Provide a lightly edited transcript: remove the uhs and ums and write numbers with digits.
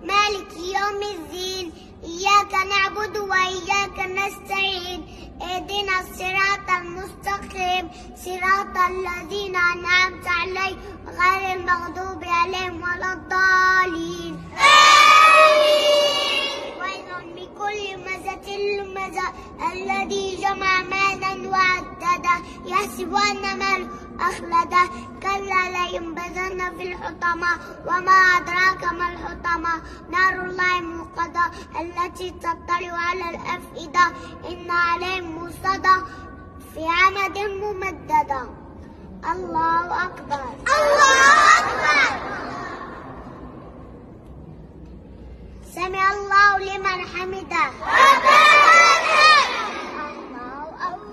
مالك يوم الدين إياك نعبد وإياك نستعين اهدنا الصراط المستقيم صراط الذين أنعمت عليهم غير المغضوب عليهم ولا الضالين ويل لكل همزة لمزة الذي جمع مالا وعدده يحسب أن ماله أخلده كلا لينبذن في الحطمة وما أدراك ما الحطمة نار الله الموقدة التي تطلع على الأفئدة إن عليهم موصدة في عمد ممددة. الله أكبر. الله أكبر. سمع الله لمن حمده.